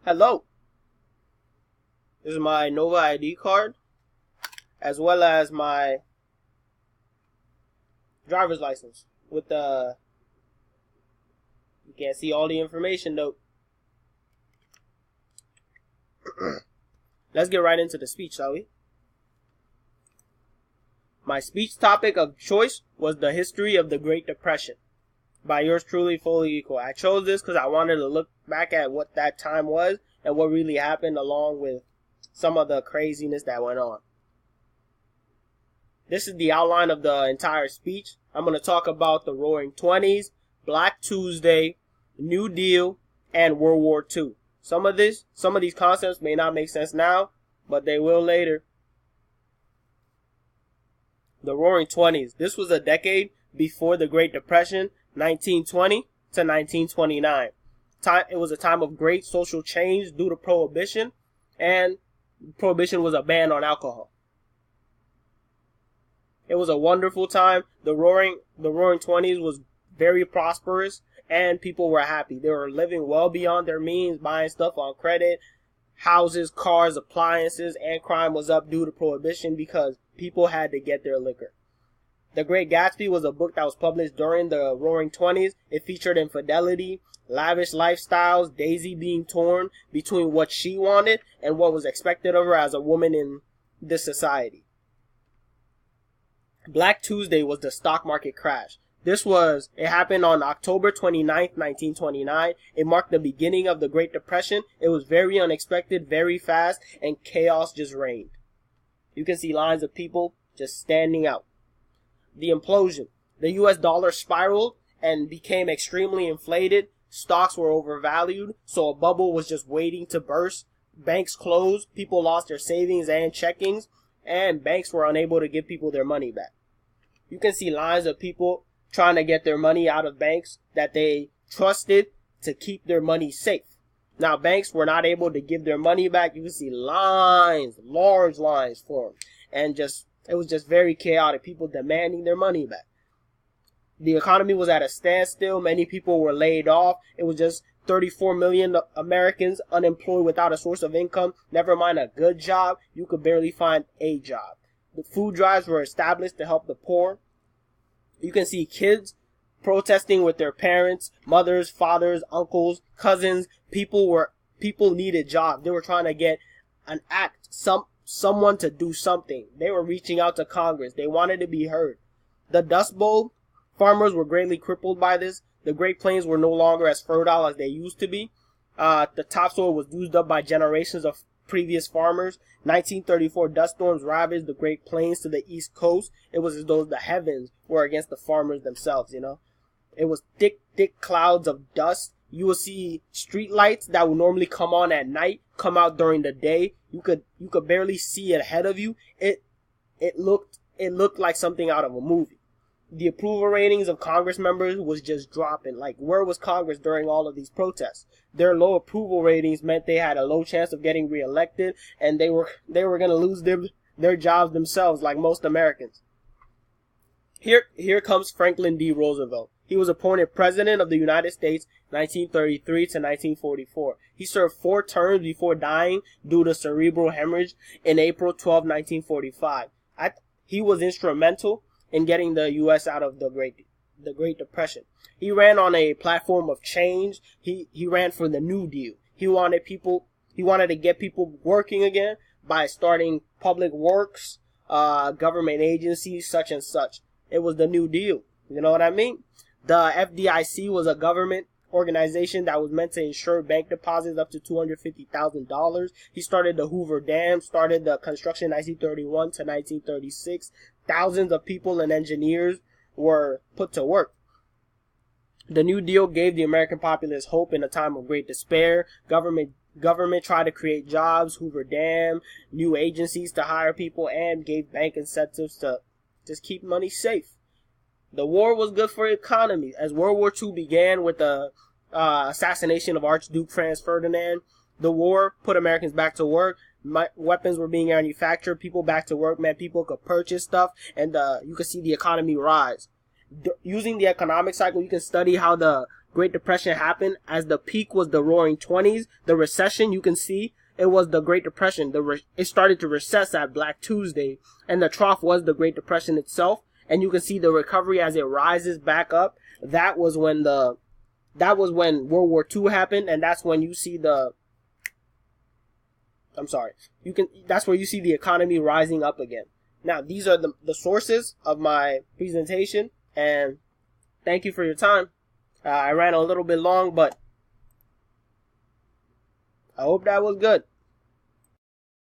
Hello. This is my Nova ID card, as well as my driver's license. You can't see all the information though. Let's get right into the speech, shall we? My speech topic of choice was the history of the Great Depression by yours truly, Fully Equal. I chose this because I wanted to look back at what that time was and what really happened, along with some of the craziness that went on. This is the outline of the entire speech. I'm going to talk about the Roaring Twenties, Black Tuesday, New Deal, and World War II. Some of these concepts may not make sense now, but they will later. The Roaring Twenties. This was a decade before the Great Depression, 1920 to 1929. It was a time of great social change due to Prohibition, and Prohibition was a ban on alcohol. It was a wonderful time. The Roaring Twenties was very prosperous, and people were happy. They were living well beyond their means, buying stuff on credit, houses, cars, appliances, and crime was up due to Prohibition because people had to get their liquor. The Great Gatsby was a book that was published during the Roaring Twenties. It featured infidelity, lavish lifestyles, Daisy being torn between what she wanted and what was expected of her as a woman in this society. Black Tuesday was the stock market crash. It happened on October 29th, 1929. It marked the beginning of the Great Depression. It was very unexpected, very fast, and chaos just reigned. You can see lines of people just standing out. The implosion. The US dollar spiraled and became extremely inflated. Stocks were overvalued, so a bubble was just waiting to burst. Banks closed, people lost their savings and checkings, and banks were unable to give people their money back. You can see lines of people trying to get their money out of banks that they trusted to keep their money safe. Now, banks were not able to give their money back. You can see lines, large lines formed, and it was just very chaotic. People demanding their money back. The economy was at a standstill. Many people were laid off. It was just 34 million Americans unemployed without a source of income. Never mind a good job. You could barely find a job. The food drives were established to help the poor. You can see kids protesting with their parents, mothers, fathers, uncles, cousins. People needed jobs. They were trying to get an act, someone to do something. They were reaching out to Congress. They wanted to be heard. The Dust Bowl, farmers were greatly crippled by this. The Great Plains were no longer as fertile as they used to be. The topsoil was used up by generations of previous farmers. 1934 dust storms ravaged the Great Plains to the east coast. It was as though the heavens were against the farmers themselves, It was thick clouds of dust. You will see street lights that would normally come on at night come out during the day. You could barely see it ahead of you. It looked like something out of a movie. The approval ratings of Congress members was just dropping. Like, where was Congress during all of these protests? Their low approval ratings meant they had a low chance of getting reelected, and they were going to lose their jobs themselves, like most Americans. Here comes Franklin D. Roosevelt. He was appointed President of the United States 1933 to 1944. He served 4 terms before dying due to cerebral hemorrhage in April 12, 1945. He was instrumental in getting the U.S. out of the Great Depression. He ran on a platform of change. He ran for the New Deal. He wanted to get people working again by starting public works, government agencies, such and such. It was the New Deal. You know what I mean? The FDIC was a government organization that was meant to insure bank deposits up to $250,000. He started the Hoover Dam, started the construction 1931 to 1936. Thousands of people and engineers were put to work. The New Deal gave the American populace hope in a time of great despair. Government tried to create jobs, Hoover Dam, new agencies to hire people, and gave bank incentives to just keep money safe. The war was good for the economy. As World War II began with the assassination of Archduke Franz Ferdinand, the war put Americans back to work. Weapons were being manufactured. People back to work meant people could purchase stuff, and you could see the economy rise. Using the economic cycle, you can study how the Great Depression happened, as the peak was the Roaring 20s. The recession, you can see, it was the Great Depression. It started to recess at Black Tuesday, and the trough was the Great Depression itself. And you can see the recovery as it rises back up. That was when World War II happened, and that's when you see that's where you see the economy rising up again. Now, these are the sources of my presentation, and thank you for your time. I ran a little bit long, but I hope that was good.